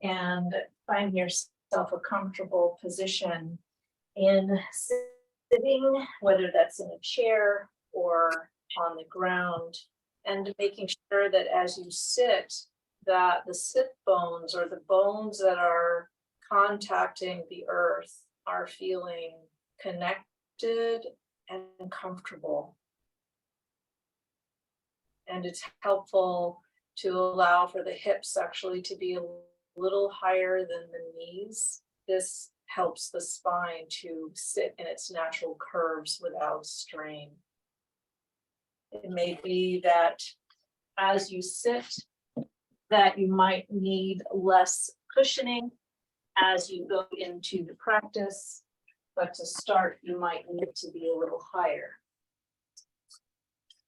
And find yourself a comfortable position in sitting, whether that's in a chair or on the ground, and making sure that as you sit, that the sit bones or the bones that are contacting the earth are feeling connected and comfortable. And it's helpful to allow for the hips actually to be a little higher than the knees. This helps the spine to sit in its natural curves without strain. It may be that as you sit, that you might need less cushioning as you go into the practice, but to start, you might need to be a little higher.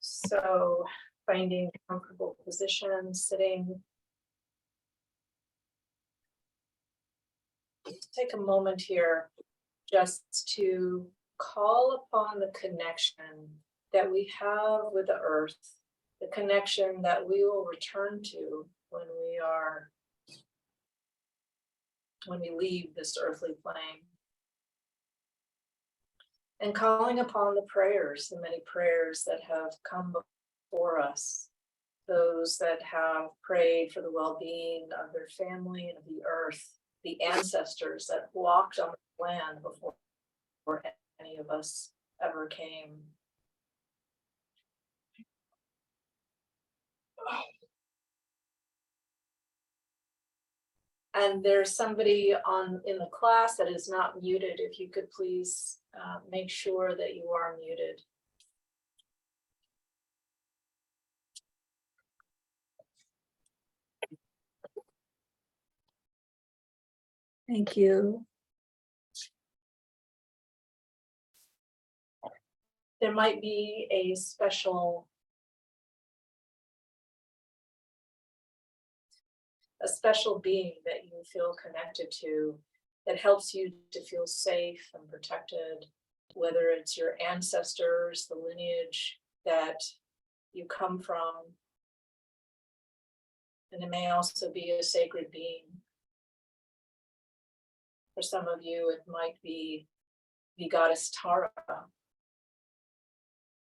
So finding a comfortable position, sitting. Take a moment here just to call upon the connection that we have with the earth, the connection that we will return to when we leave this earthly plane. And calling upon the prayers, the many prayers that have come before us, those that have prayed for the well-being of their family and of the earth, the ancestors that walked on the land before any of us ever came. And there's somebody in the class that is not muted. If you could please make sure that you are muted. Thank you. There might be a special being that you feel connected to that helps you to feel safe and protected, whether it's your ancestors, the lineage that you come from, and it may also be a sacred being. For some of you, it might be the goddess Tara,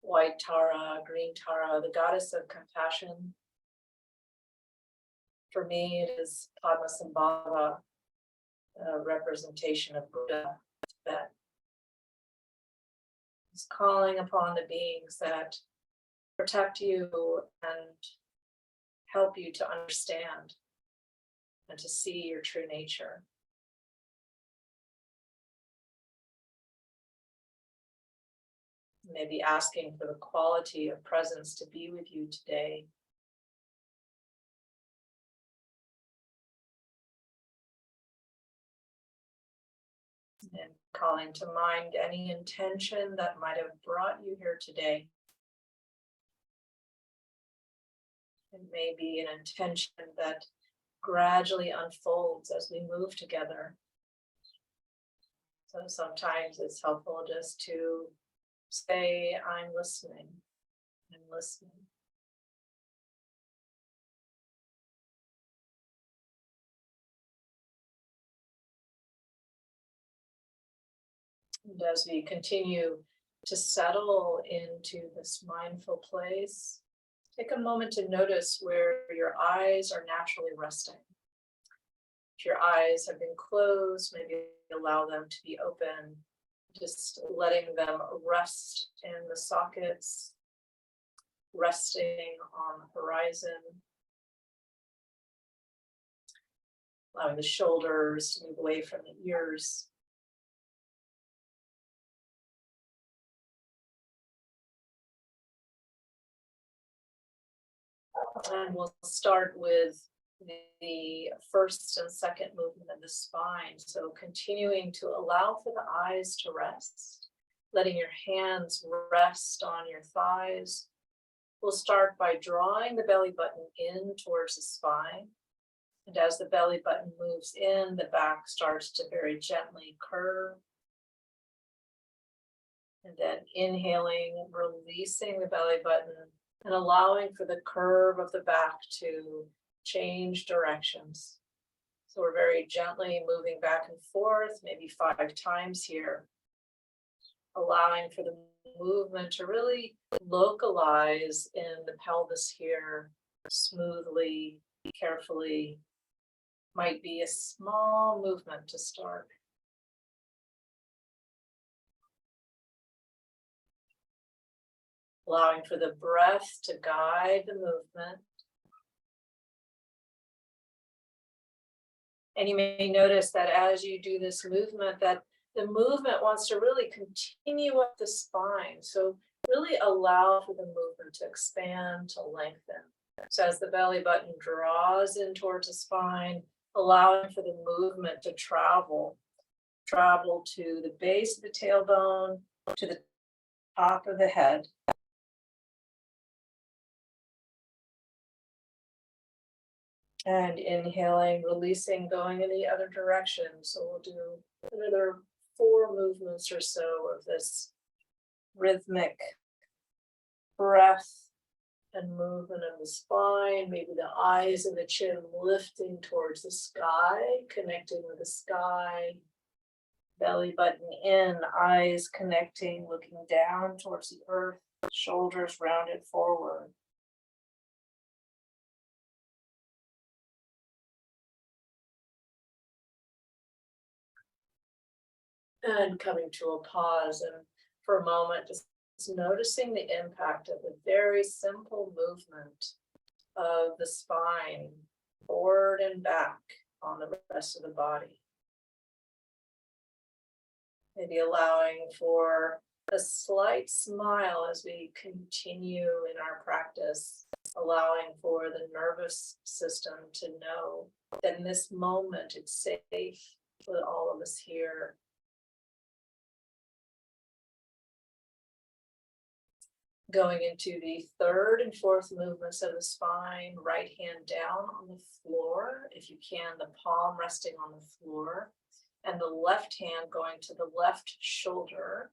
white Tara, green Tara, the goddess of compassion. For me, it is Padmasambhava, a representation of Buddha, that is calling upon the beings that protect you and help you to understand and to see your true nature. Maybe asking for the quality of presence to be with you today. And calling to mind any intention that might have brought you here today. It may be an intention that gradually unfolds as we move together. So sometimes it's helpful just to say, I'm listening, I'm listening. And as we continue to settle into this mindful place, take a moment to notice where your eyes are naturally resting. If your eyes have been closed, maybe allow them to be open, just letting them rest in the sockets, resting on the horizon, allowing the shoulders to move away from the ears. And we'll start with the first and second movement of the spine. So continuing to allow for the eyes to rest, letting your hands rest on your thighs. We'll start by drawing the belly button in towards the spine. And as the belly button moves in, the back starts to very gently curve. And then inhaling, releasing the belly button, and allowing for the curve of the back to change directions. So we're very gently moving back and forth, maybe 5 times here, allowing for the movement to really localize in the pelvis here, smoothly, carefully. Might be a small movement to start. Allowing for the breath to guide the movement. And you may notice that as you do this movement, that the movement wants to really continue up the spine. So really allow for the movement to expand, to lengthen. So as the belly button draws in towards the spine, allowing for the movement to travel to the base of the tailbone, to the top of the head. And inhaling, releasing, going in the other direction. So we'll do another 4 movements or so of this rhythmic breath and movement of the spine, maybe the eyes and the chin lifting towards the sky, connecting with the sky, belly button in, eyes connecting, looking down towards the earth, shoulders rounded forward. And coming to a pause, and for a moment, just noticing the impact of the very simple movement of the spine forward and back on the rest of the body. Maybe allowing for a slight smile as we continue in our practice, allowing for the nervous system to know that in this moment it's safe with all of us here. Going into the 3rd and 4th movements of the spine, right hand down on the floor, if you can, the palm resting on the floor, and the left hand going to the left shoulder.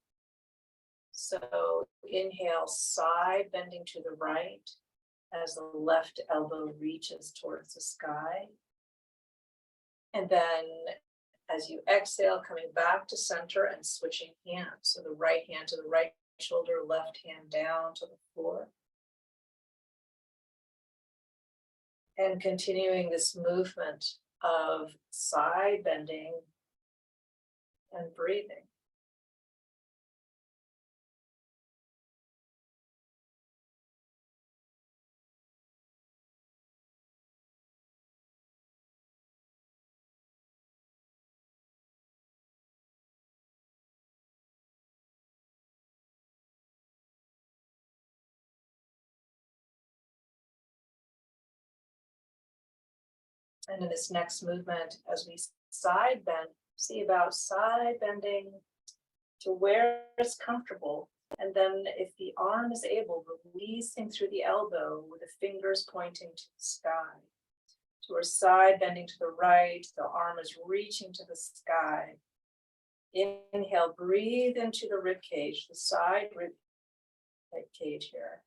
So inhale, side bending to the right as the left elbow reaches towards the sky. And then as you exhale, coming back to center and switching hands. So the right hand to the right shoulder, left hand down to the floor. And continuing this movement of side bending and breathing. And in this next movement, as we side bend, see about side bending to where it's comfortable. And then if the arm is able, releasing through the elbow with the fingers pointing to the sky. So we're side bending to the right, the arm is reaching to the sky. Inhale, breathe into the rib cage, the side rib cage here.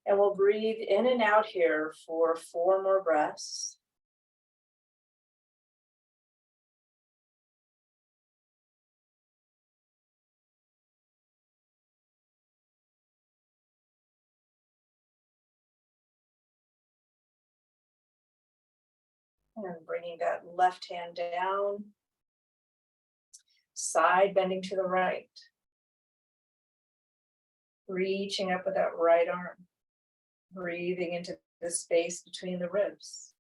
And we'll breathe in and out here for 4 more breaths. And bringing that left hand down, side bending to the right. Reaching up with that right arm, breathing into the space between the ribs.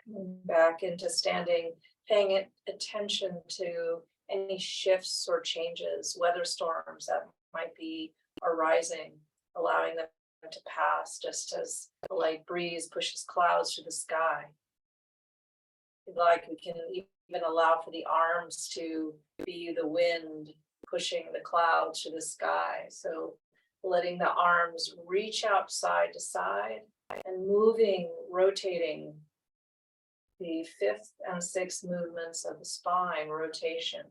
Coming back into standing, paying attention to any shifts or changes, weather storms that might be arising, allowing them to pass just as the light breeze pushes clouds through the sky. If like, we can even allow for the arms to be the wind pushing the clouds through the sky. So letting the arms reach out side to side and moving rotating the fifth and sixth movements of the spine, rotation.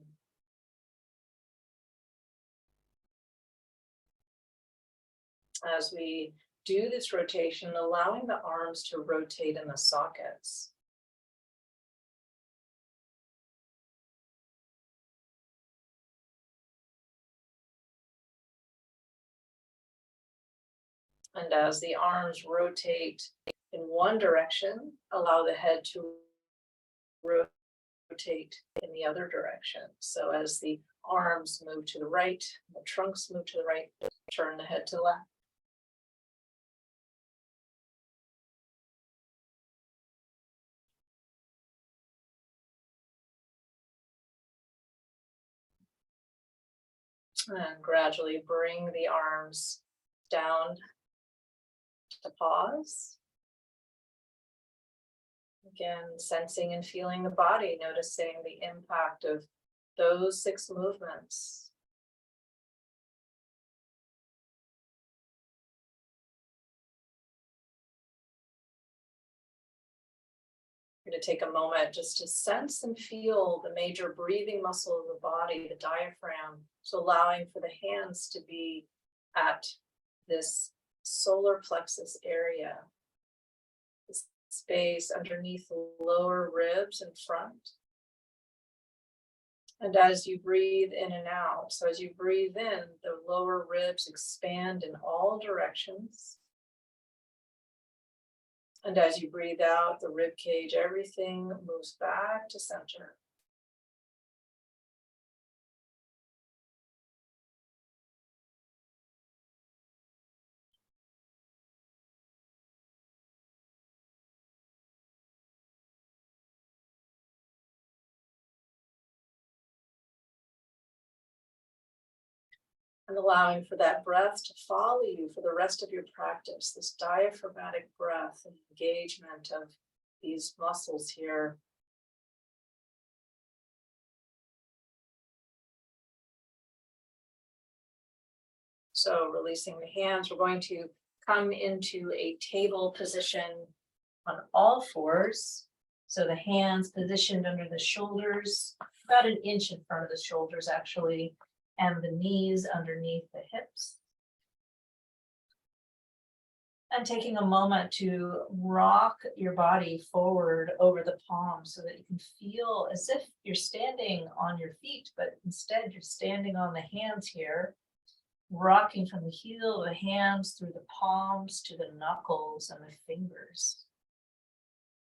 As we do this rotation, allowing the arms to rotate in the sockets. And as the arms rotate in one direction, allow the head to rotate in the other direction. So as the arms move to the right, the trunks move to the right, turn the head to the left. And gradually bring the arms down to pause. Again, sensing and feeling the body, noticing the impact of those 6 movements. We're going to take a moment just to sense and feel the major breathing muscle of the body, the diaphragm. So allowing for the hands to be at this solar plexus area, this space underneath the lower ribs and front. And as you breathe in and out, so as you breathe in, the lower ribs expand in all directions. And as you breathe out, the rib cage, everything moves back to center. And allowing for that breath to follow you for the rest of your practice, this diaphragmatic breath and engagement of these muscles here. So releasing the hands, we're going to come into a table position on all fours. So the hands positioned under the shoulders, about an inch in front of the shoulders actually, and the knees underneath the hips. And taking a moment to rock your body forward over the palms so that you can feel as if you're standing on your feet, but instead you're standing on the hands here, rocking from the heel of the hands through the palms to the knuckles and the fingers.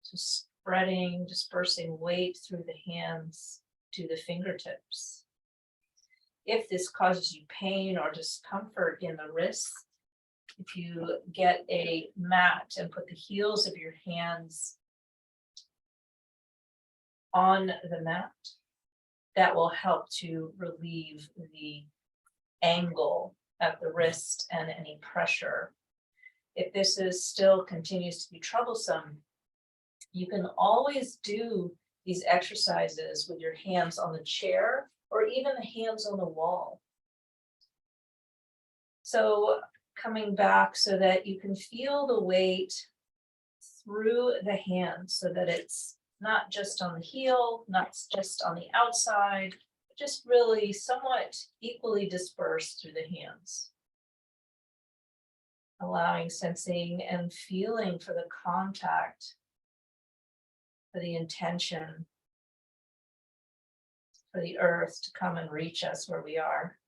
So spreading, dispersing weight through the hands to the fingertips. If this causes you pain or discomfort in the wrists, if you get a mat and put the heels of your hands on the mat, that will help to relieve the angle at the wrist and any pressure. If this is still continues to be troublesome, you can always do these exercises with your hands on the chair or even the hands on the wall. So coming back so that you can feel the weight through the hands so that it's not just on the heel, not just on the outside, but just really somewhat equally dispersed through the hands. Allowing, sensing, and feeling for the contact, for the intention, for the earth to come and reach us where we are.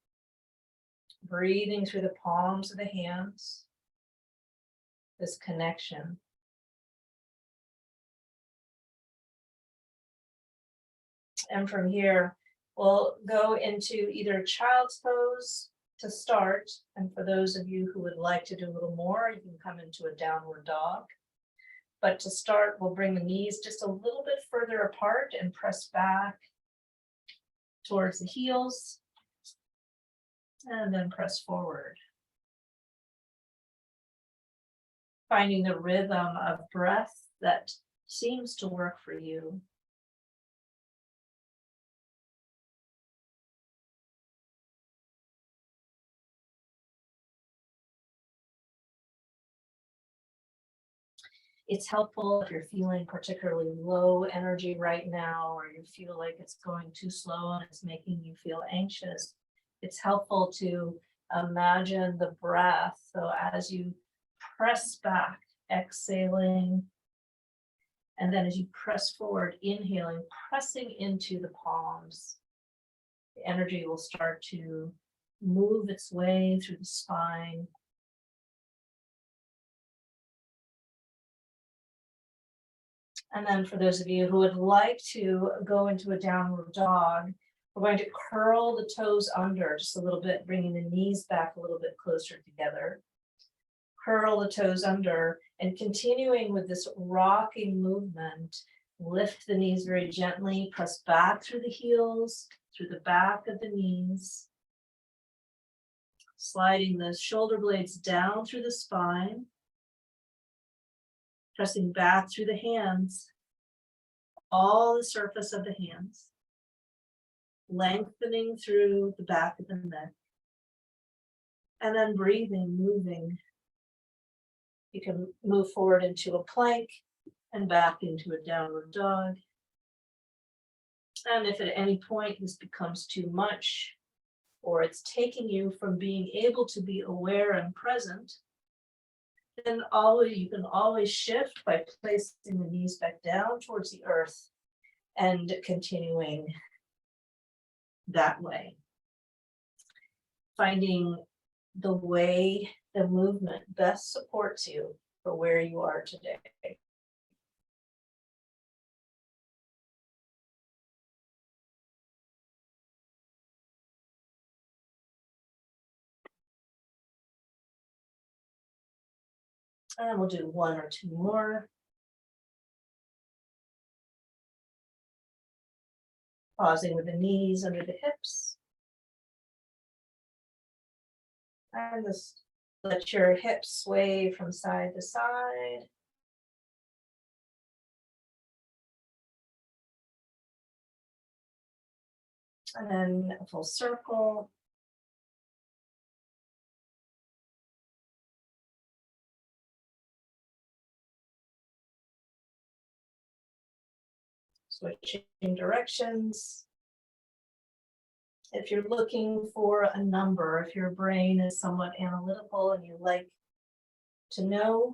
Breathing through the palms of the hands, this connection. And from here, we'll go into either child's pose to start. And for those of you who would like to do a little more, you can come into a downward dog. But to start, we'll bring the knees just a little bit further apart and press back towards the heels. And then press forward. Finding the rhythm of breath that seems to work for you. It's helpful if you're feeling particularly low energy right now, or you feel like it's going too slow and it's making you feel anxious. It's helpful to imagine the breath. So as you press back, exhaling, and then as you press forward, inhaling, pressing into the palms, the energy will start to move its way through the spine. And then for those of you who would like to go into a downward dog, we're going to curl the toes under just a little bit, bringing the knees back a little bit closer together. Curl the toes under, and continuing with this rocking movement, lift the knees very gently, press back through the heels, through the back of the knees, sliding the shoulder blades down through the spine, pressing back through the hands, all the surface of the hands, lengthening through the back of the neck, and then breathing, moving. You can move forward into a plank and back into a downward dog. And if at any point this becomes too much, or it's taking you from being able to be aware and present, then you can always shift by placing the knees back down towards the earth and continuing that way. Finding the way the movement best supports you for where you are today. And we'll do one or two more. Pausing with the knees under the hips. And just let your hips sway from side to side. And then a full circle. Switching directions. If you're looking for a number, if your brain is somewhat analytical and you like to know,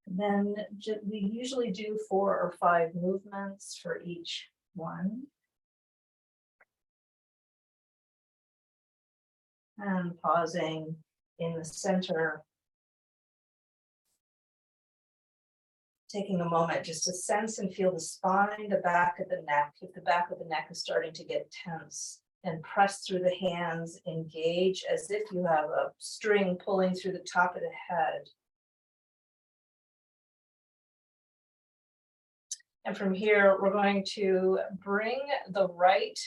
then we usually do 4 or 5 movements for each one. And pausing in the center. Taking a moment just to sense and feel the spine, the back of the neck. If the back of the neck is starting to get tense, and press through the hands, engage as if you have a string pulling through the top of the head. And from here, we're going to bring the right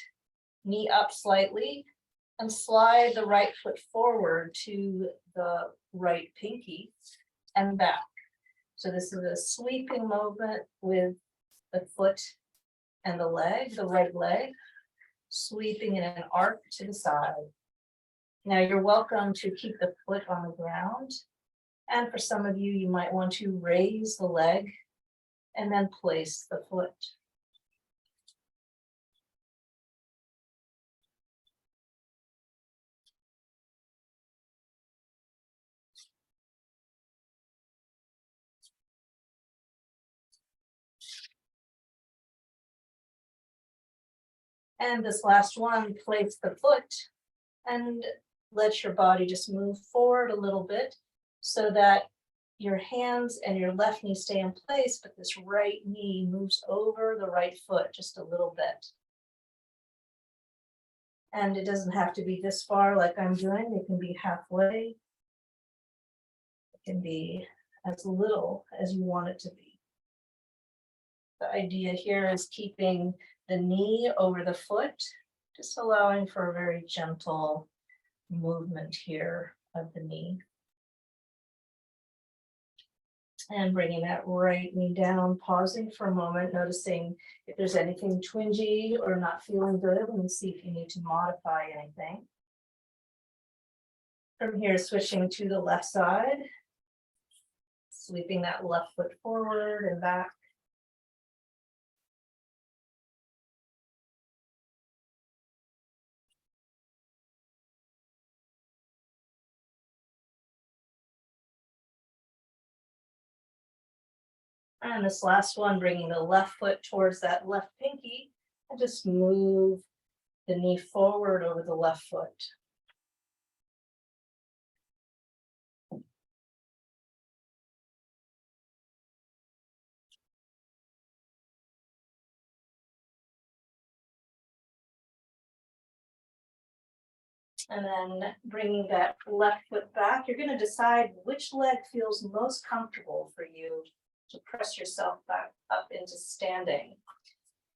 knee up slightly and slide the right foot forward to the right pinky and back. So this is a sweeping movement with the foot and the leg, the right leg, sweeping in an arc to the side. Now you're welcome to keep the foot on the ground. And for some of you, you might want to raise the leg and then place the foot. And this last one, place the foot and let your body just move forward a little bit so that your hands and your left knee stay in place, but this right knee moves over the right foot just a little bit. And it doesn't have to be this far like I'm doing. It can be halfway. It can be as little as you want it to be. The idea here is keeping the knee over the foot, just allowing for a very gentle movement here of the knee. And bringing that right knee down, pausing for a moment, noticing if there's anything twingy or not feeling good, and see if you need to modify anything. From here, switching to the left side. Sweeping that left foot forward and back. And this last one, bringing the left foot towards that left pinky and just move the knee forward over the left foot. And then bringing that left foot back, you're going to decide which leg feels most comfortable for you to press yourself back up into standing.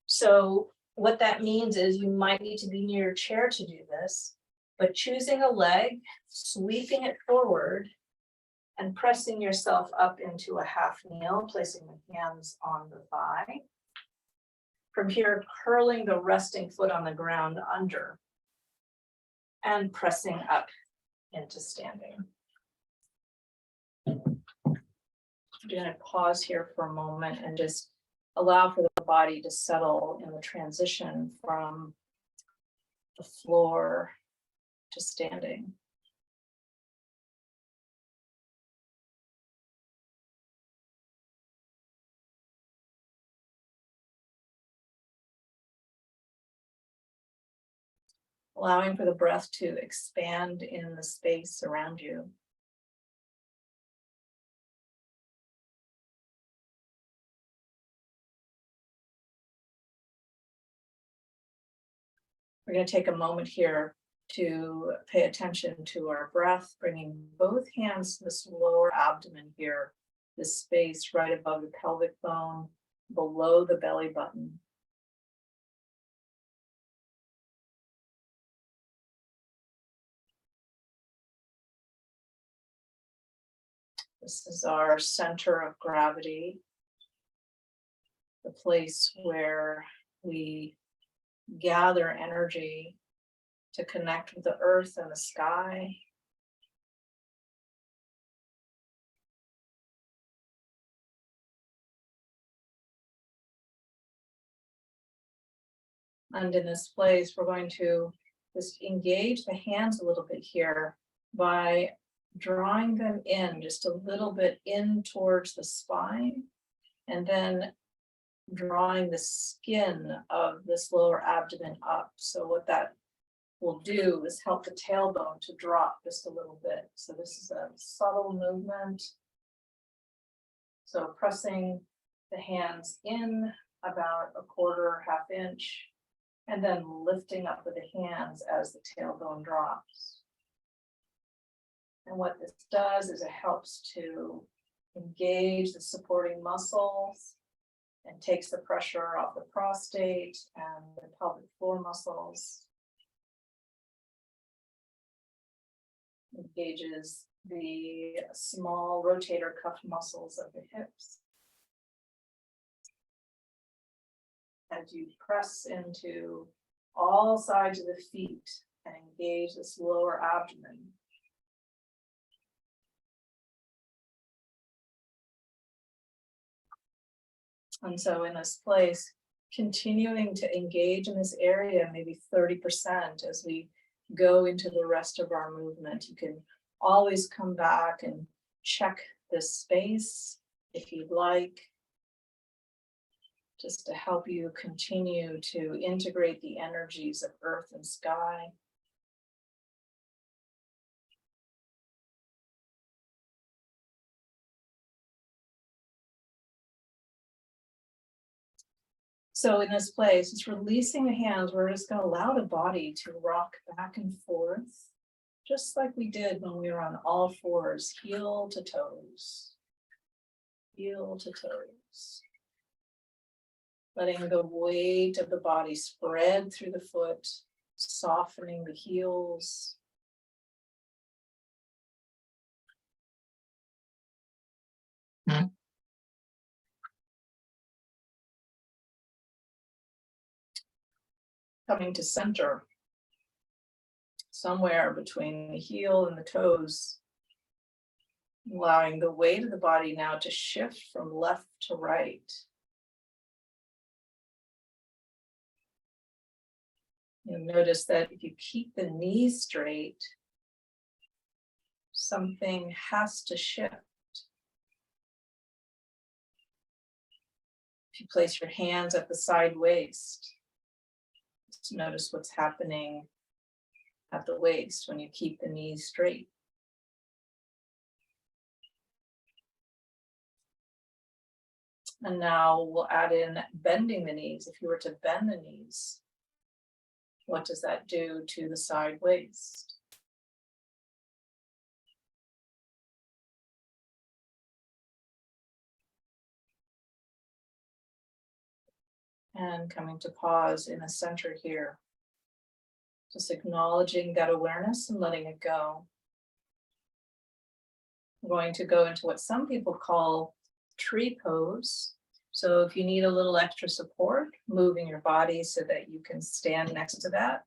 So what that means is you might need to be near your chair to do this, but choosing a leg, sweeping it forward, and pressing yourself up into a half kneel, placing the hands on the thigh. From here, curling the resting foot on the ground under and pressing up into standing. I'm going to pause here for a moment and just allow for the body to settle in the transition from the floor to standing. Allowing for the breath to expand in the space around you. We're going to take a moment here to pay attention to our breath, bringing both hands to this lower abdomen here, this space right above the pelvic bone, below the belly button. This is our center of gravity, the place where we gather energy to connect with the earth and the sky. And in this place, we're going to just engage the hands a little bit here by drawing them in just a little bit in towards the spine, and then drawing the skin of this lower abdomen up. So what that will do is help the tailbone to drop just a little bit. So this is a subtle movement. So pressing the hands in about a quarter, half inch, and then lifting up with the hands as the tailbone drops. And what this does is it helps to engage the supporting muscles and takes the pressure off the prostate and the pelvic floor muscles. Engages the small rotator cuff muscles of the hips. As you press into all sides of the feet and engage this lower abdomen. And so in this place, continuing to engage in this area, maybe 30% as we go into the rest of our movement. You can always come back and check this space if you'd like, just to help you continue to integrate the energies of earth and sky. So in this place, it's releasing the hands. We're just going to allow the body to rock back and forth, just like we did when we were on all fours, heel to toes, heel to toes. Letting the weight of the body spread through the foot, softening the heels. Coming to center, somewhere between the heel and the toes. Allowing the weight of the body now to shift from left to right. You'll notice that if you keep the knees straight, something has to shift. If you place your hands at the side waist, just notice what's happening at the waist when you keep the knees straight. And now we'll add in bending the knees. If you were to bend the knees, what does that do to the side waist? And coming to pause in the center here. Just acknowledging that awareness and letting it go. I'm going to go into what some people call tree pose. So if you need a little extra support, moving your body so that you can stand next to that.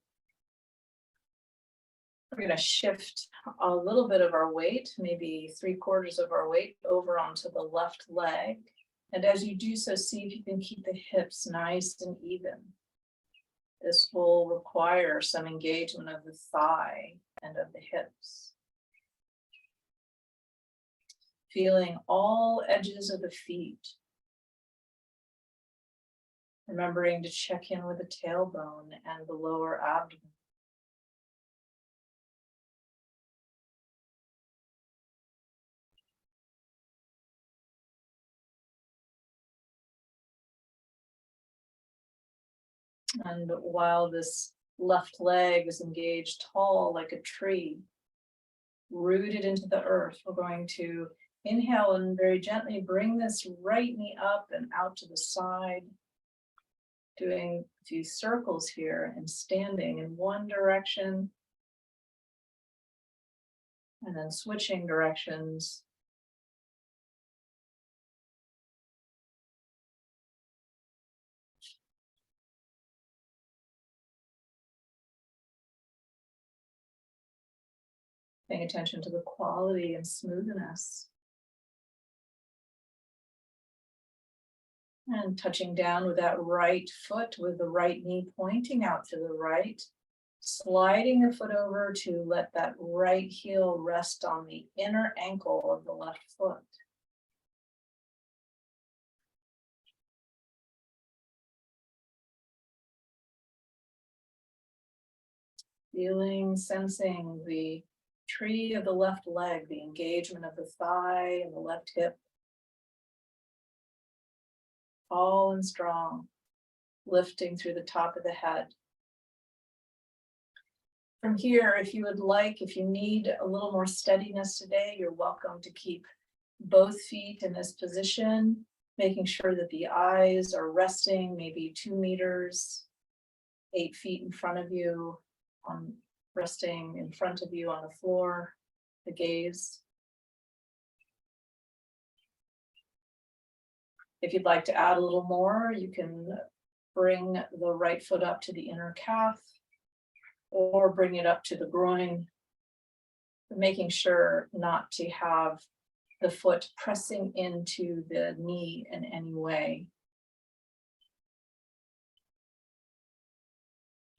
We're going to shift a little bit of our weight, maybe 3/4 of our weight over onto the left leg. And as you do so, see if you can keep the hips nice and even. This will require some engagement of the thigh and of the hips. Feeling all edges of the feet. Remembering to check in with the tailbone and the lower abdomen. And while this left leg is engaged tall like a tree, rooted into the earth, we're going to inhale and very gently bring this right knee up and out to the side. Doing a few circles here and standing in one direction. And then switching directions. Paying attention to the quality and smoothness. And touching down with that right foot with the right knee pointing out to the right. Sliding the foot over to let that right heel rest on the inner ankle of the left foot. Feeling, sensing the tree of the left leg, the engagement of the thigh and the left hip. Tall and strong, lifting through the top of the head. From here, if you would like, if you need a little more steadiness today, you're welcome to keep both feet in this position, making sure that the eyes are resting maybe 2 meters, 8 feet in front of you, resting in front of you on the floor, the gaze. If you'd like to add a little more, you can bring the right foot up to the inner calf or bring it up to the groin, making sure not to have the foot pressing into the knee in any way.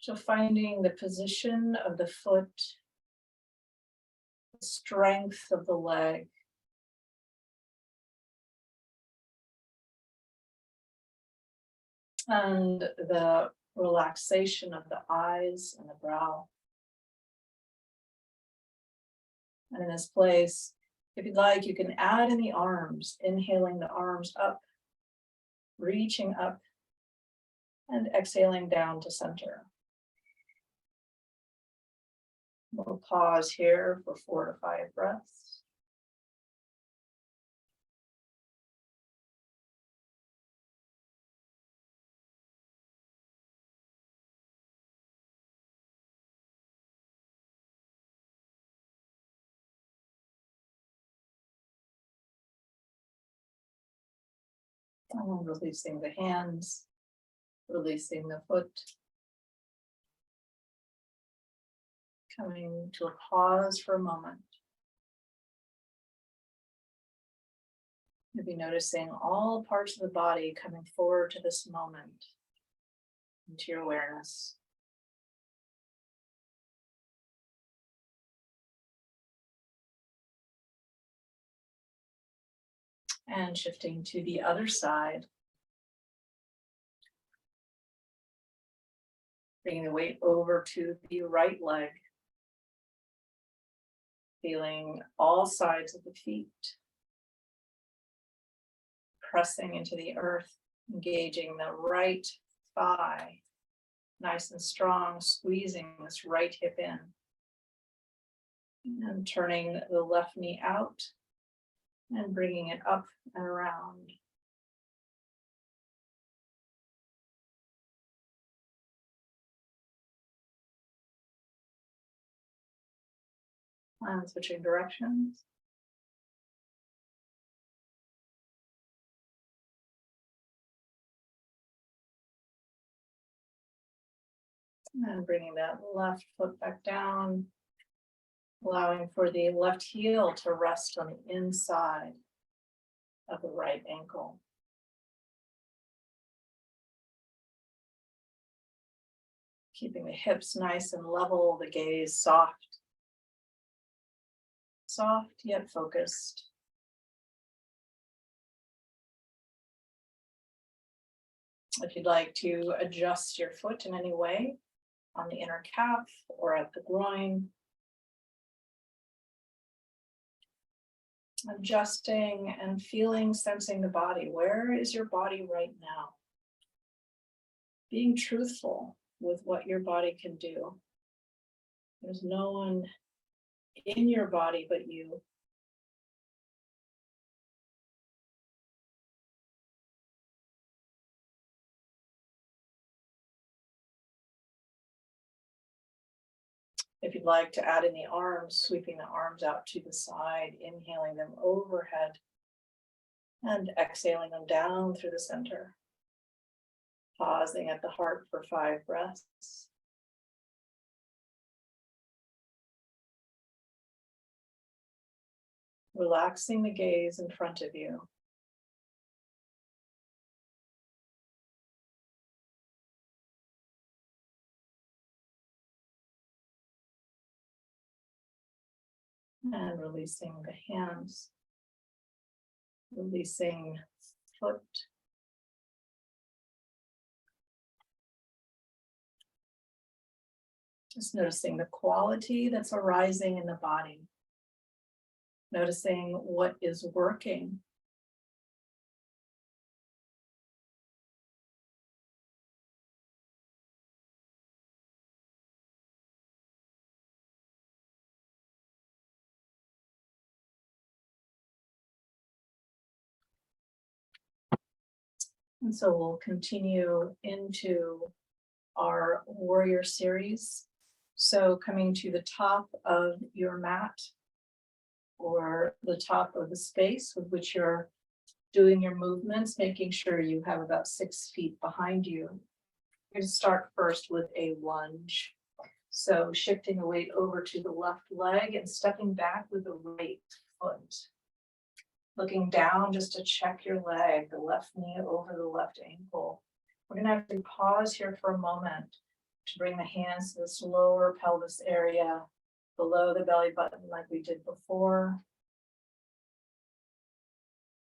So finding the position of the foot, the strength of the leg, and the relaxation of the eyes and the brow. And in this place, if you'd like, you can add in the arms, inhaling the arms up, reaching up, and exhaling down to center. We'll pause here for 4 to 5 breaths. And releasing the hands, releasing the foot. Coming to a pause for a moment. You'll be noticing all parts of the body coming forward to this moment, into your awareness. And shifting to the other side. Bringing the weight over to the right leg. Feeling all sides of the feet. Pressing into the earth, engaging the right thigh. Nice and strong, squeezing this right hip in. And turning the left knee out and bringing it up and around. And switching directions. And bringing that left foot back down, allowing for the left heel to rest on the inside of the right ankle. Keeping the hips nice and level, the gaze soft. Soft yet focused. If you'd like to adjust your foot in any way, on the inner calf or at the groin, adjusting and feeling, sensing the body. Where is your body right now? Being truthful with what your body can do. There's no one in your body but you. If you'd like to add in the arms, sweeping the arms out to the side, inhaling them overhead and exhaling them down through the center. Pausing at the heart for 5 breaths. Relaxing the gaze in front of you. And releasing the hands, releasing foot. Just noticing the quality that's arising in the body. Noticing what is working. And so we'll continue into our warrior series. So coming to the top of your mat or the top of the space with which you're doing your movements, making sure you have about 6 feet behind you. You're going to start first with a lunge. So shifting the weight over to the left leg and stepping back with the right foot. Looking down just to check your leg, the left knee over the left ankle. We're going to have to pause here for a moment to bring the hands to this lower pelvis area below the belly button like we did before.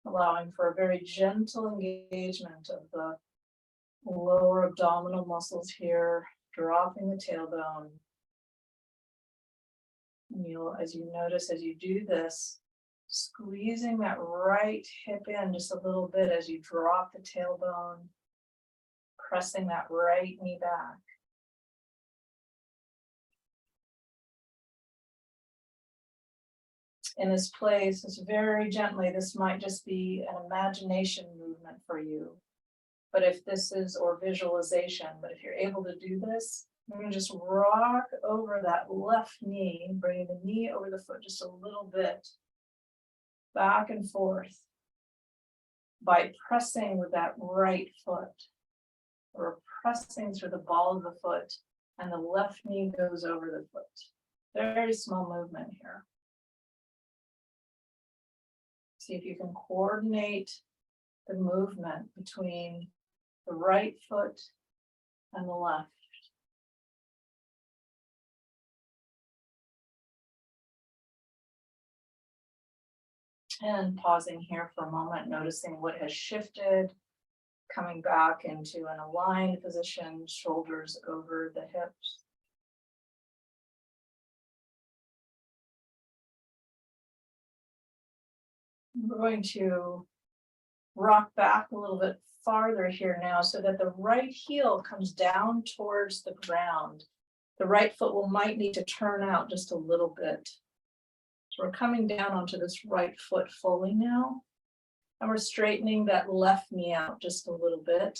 Allowing for a very gentle engagement of the lower abdominal muscles here, dropping the tailbone. And you'll, as you notice, as you do this, squeezing that right hip in just a little bit as you drop the tailbone, pressing that right knee back. In this place, just very gently, this might just be an imagination movement for you. But if this is, or visualization, but if you're able to do this, you're going to just rock over that left knee, bringing the knee over the foot just a little bit, back and forth, by pressing with that right foot, or pressing through the ball of the foot, and the left knee goes over the foot. Very small movement here. See if you can coordinate the movement between the right foot and the left. And pausing here for a moment, noticing what has shifted, coming back into an aligned position, shoulders over the hips. We're going to rock back a little bit farther here now so that the right heel comes down towards the ground. The right foot might need to turn out just a little bit. So we're coming down onto this right foot fully now. And we're straightening that left knee out just a little bit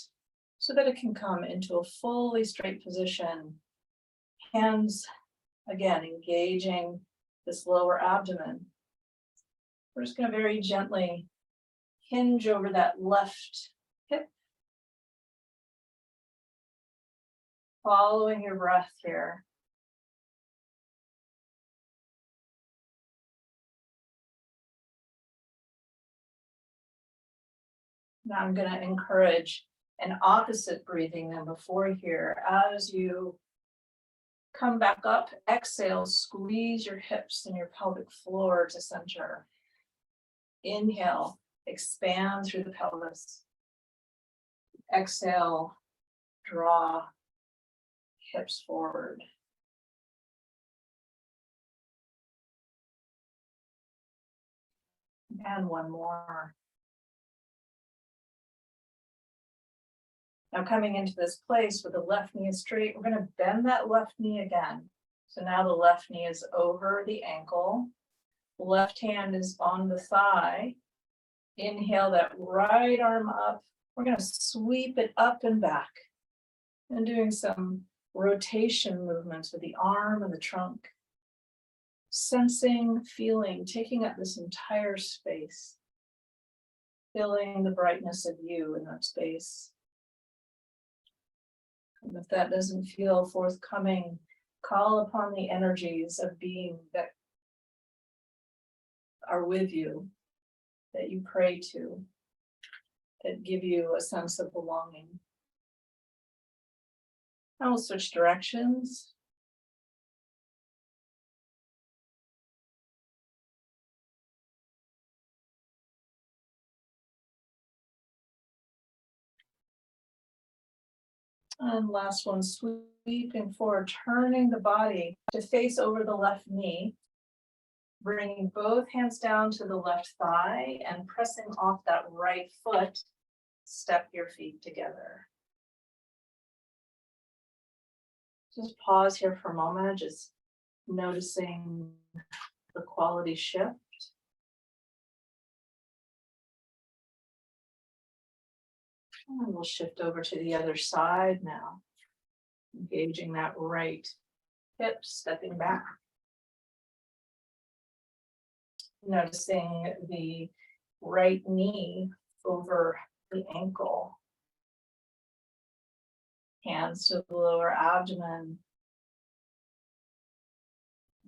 so that it can come into a fully straight position. Hands, again, engaging this lower abdomen. We're just going to very gently hinge over that left hip. Following your breath here. Now I'm going to encourage an opposite breathing than before here. As you come back up, exhale, squeeze your hips and your pelvic floor to center. Inhale, expand through the pelvis. Exhale, draw hips forward. And one more. Now coming into this place where the left knee is straight, we're going to bend that left knee again. So now the left knee is over the ankle. Left hand is on the thigh. Inhale that right arm up. We're going to sweep it up and back. And doing some rotation movements with the arm and the trunk. Sensing, feeling, taking up this entire space. Feeling the brightness of you in that space. And if that doesn't feel forthcoming, call upon the energies of being that are with you, that you pray to, that give you a sense of belonging. I will switch directions. And last one, sweeping forward, turning the body to face over the left knee, bringing both hands down to the left thigh and pressing off that right foot, step your feet together. Just pause here for a moment, just noticing the quality shift. And we'll shift over to the other side now, engaging that right hip, stepping back. Noticing the right knee over the ankle. Hands to the lower abdomen.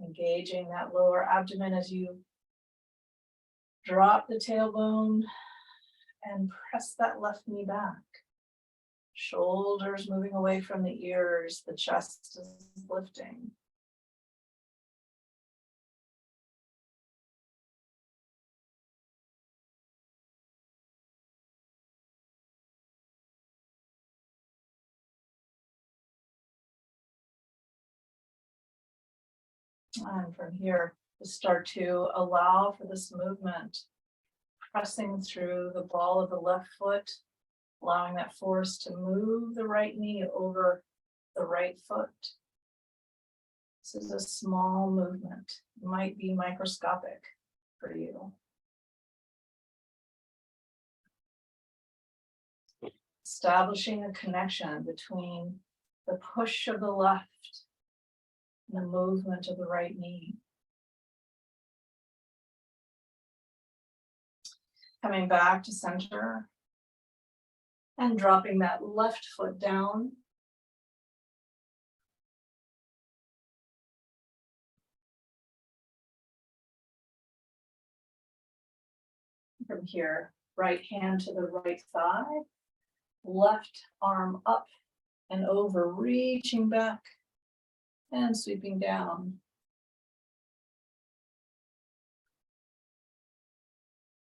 Engaging that lower abdomen as you drop the tailbone and press that left knee back. Shoulders moving away from the ears, the chest is lifting. And from here, just start to allow for this movement, pressing through the ball of the left foot, allowing that force to move the right knee over the right foot. This is a small movement. It might be microscopic for you. Establishing a connection between the push of the left and the movement of the right knee. Coming back to center and dropping that left foot down. From here, right hand to the right thigh, left arm up and over, reaching back and sweeping down.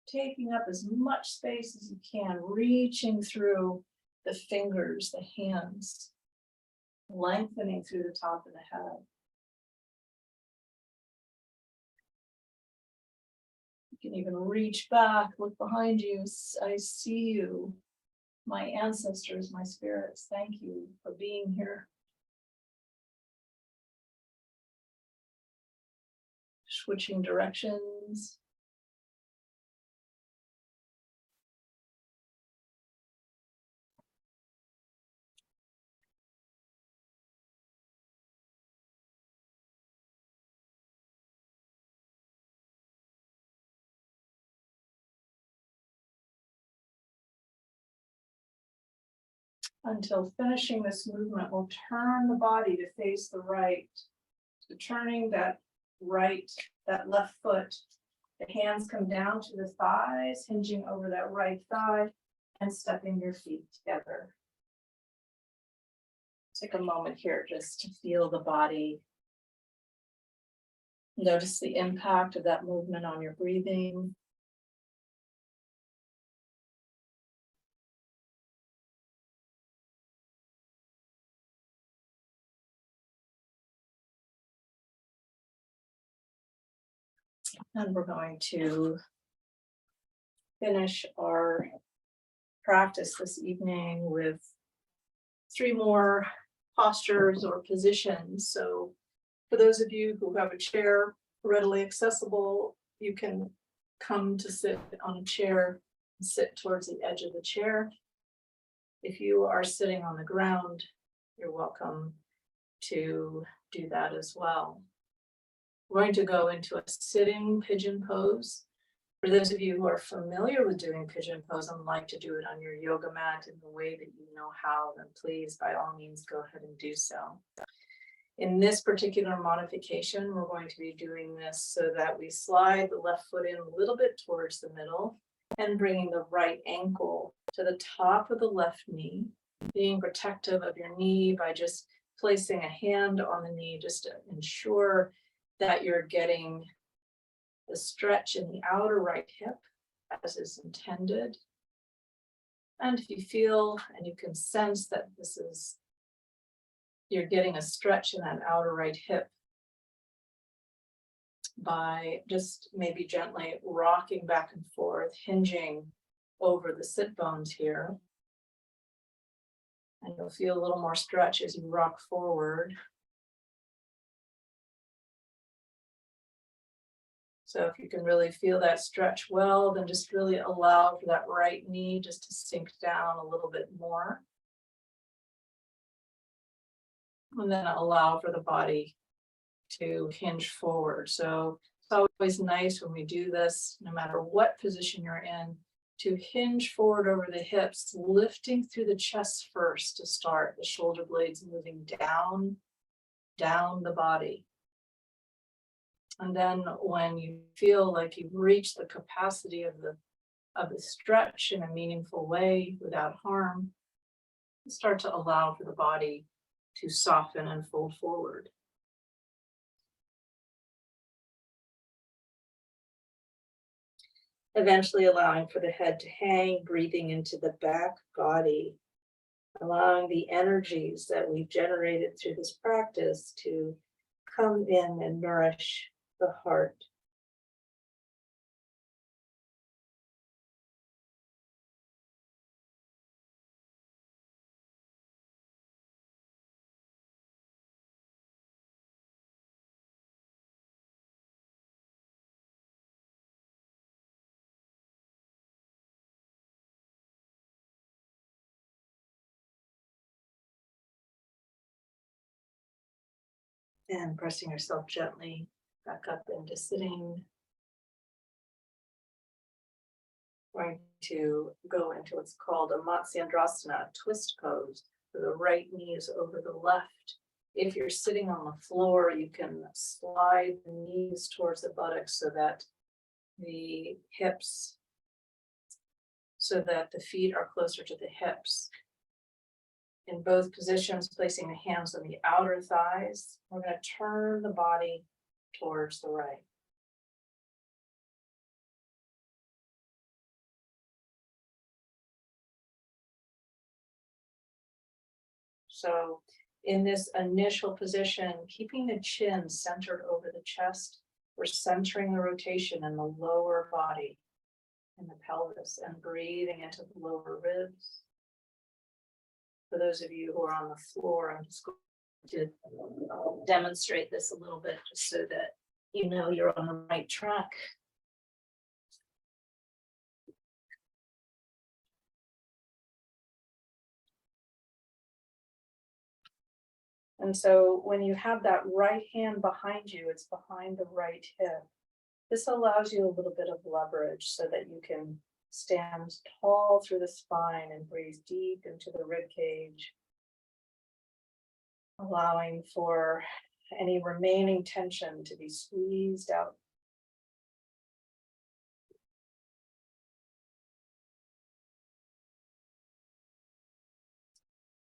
Taking up as much space as you can, reaching through the fingers, the hands, lengthening through the top of the head. You can even reach back, look behind you. I see you, my ancestors, my spirits. Thank you for being here. Switching directions. Until finishing this movement, we'll turn the body to face the right. So turning that left foot, the hands come down to the thighs, hinging over that right thigh and stepping your feet together. Take a moment here just to feel the body. Notice the impact of that movement on your breathing. And we're going to finish our practice this evening with 3 more postures or positions. So for those of you who have a chair readily accessible, you can come to sit on a chair and sit towards the edge of the chair. If you are sitting on the ground, you're welcome to do that as well. We're going to go into a sitting pigeon pose. For those of you who are familiar with doing pigeon pose and like to do it on your yoga mat in the way that you know how, then please, by all means, go ahead and do so. In this particular modification, we're going to be doing this so that we slide the left foot in a little bit towards the middle and bringing the right ankle to the top of the left knee, being protective of your knee by just placing a hand on the knee just to ensure that you're getting the stretch in the outer right hip as is intended. And if you feel and you can sense that you're getting a stretch in that outer right hip by just maybe gently rocking back and forth, hinging over the sit bones here. And you'll feel a little more stretch as you rock forward. So if you can really feel that stretch well, then just really allow for that right knee just to sink down a little bit more. And then allow for the body to hinge forward. So it's always nice when we do this, no matter what position you're in, to hinge forward over the hips, lifting through the chest first to start, the shoulder blades moving down the body. And then when you feel like you've reached the capacity of the stretch in a meaningful way without harm, start to allow for the body to soften and fold forward. Eventually allowing for the head to hang, breathing into the back body, allowing the energies that we've generated through this practice to come in and nourish the heart. And pressing yourself gently back up into sitting. Going to go into what's called a Matsyendrasana, twist pose. So the right knee is over the left. If you're sitting on the floor, you can slide the knees towards the buttocks so that the hips so that the feet are closer to the hips. In both positions, placing the hands on the outer thighs, we're going to turn the body towards the right. So in this initial position, keeping the chin centered over the chest, we're centering the rotation in the lower body, in the pelvis, and breathing into the lower ribs. For those of you who are on the floor, I'm just going to demonstrate this a little bit just so that you know you're on the right track. And so when you have that right hand behind you, it's behind the right hip. This allows you a little bit of leverage so that you can stand tall through the spine and breathe deep into the rib cage, allowing for any remaining tension to be squeezed out.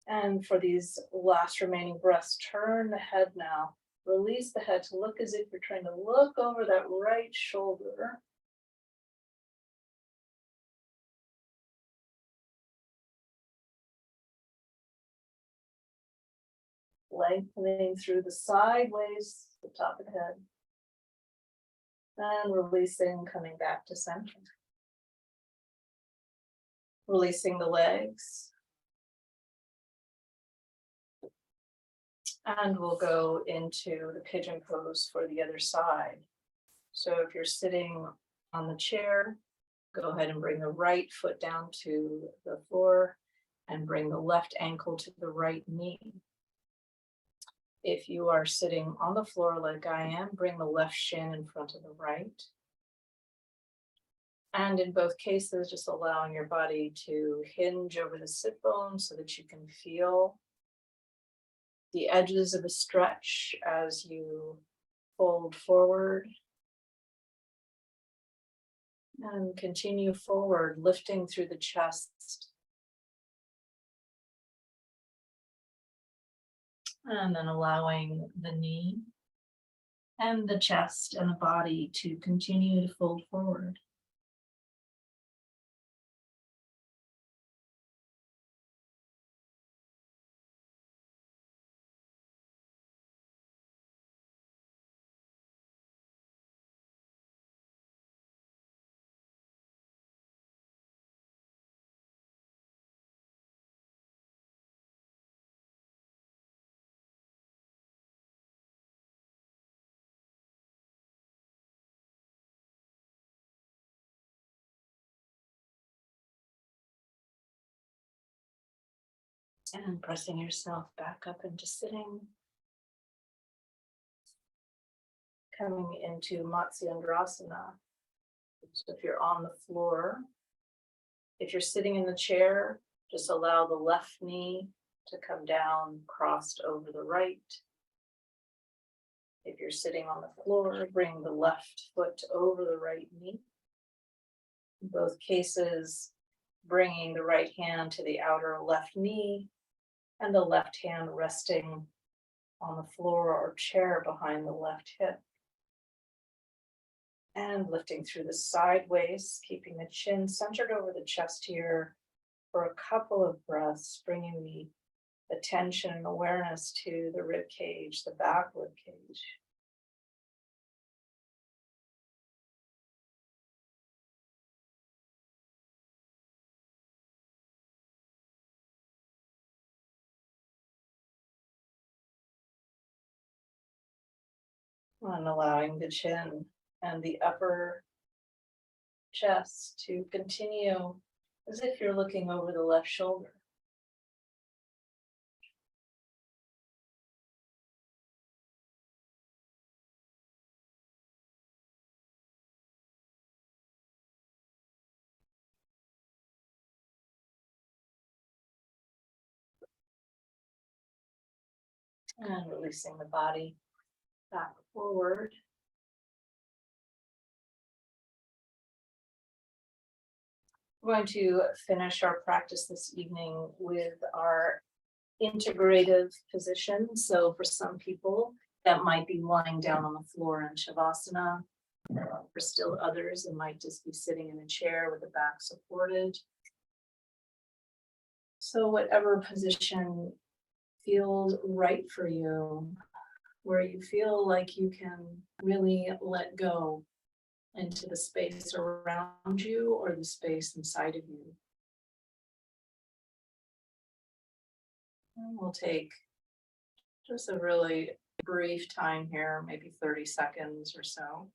And for these last remaining breaths, turn the head now. Release the head to look as if you're trying to look over that right shoulder. Lengthening through the sideways, the top of the head. And releasing, coming back to center. Releasing the legs. And we'll go into the pigeon pose for the other side. So if you're sitting on the chair, go ahead and bring the right foot down to the floor and bring the left ankle to the right knee. If you are sitting on the floor like I am, bring the left shin in front of the right. And in both cases, just allowing your body to hinge over the sit bones so that you can feel the edges of a stretch as you fold forward. And continue forward, lifting through the chest. And then allowing the knee and the chest and the body to continue to fold forward. And pressing yourself back up into sitting. Coming into Matsyendrasana. So if you're on the floor, if you're sitting in the chair, just allow the left knee to come down, crossed over the right. If you're sitting on the floor, bring the left foot over the right knee. In both cases, bringing the right hand to the outer left knee and the left hand resting on the floor or chair behind the left hip. And lifting through the sideways, keeping the chin centered over the chest here for a couple of breaths, bringing the attention and awareness to the rib cage, the back rib cage. And allowing the chin and the upper chest to continue as if you're looking over the left shoulder. And releasing the body back forward. We're going to finish our practice this evening with our integrative position. So for some people, that might be lying down on the floor in Shavasana. For still others, it might just be sitting in a chair with the back supported. So whatever position feels right for you, where you feel like you can really let go into the space around you or the space inside of you. And we'll take just a really brief time here, maybe 30 seconds or so.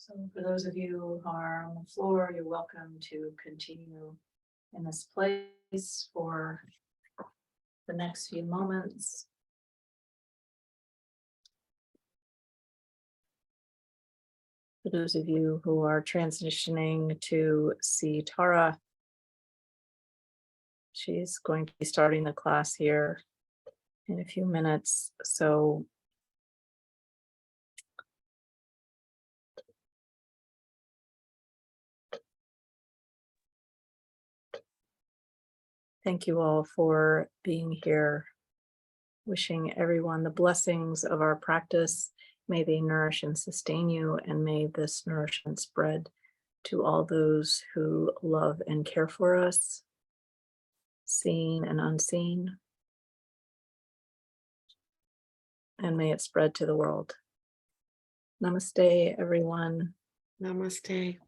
So for those of you who are on the floor, you're welcome to continue in this place for the next few moments. For those of you who are transitioning to see Tara, she's going to be starting the class here in a few minutes. So thank you all for being here. Wishing everyone the blessings of our practice. May they nourish and sustain you, and may this nourishment spread to all those who love and care for us, seen and unseen. And may it spread to the world. Namaste, everyone. Namaste.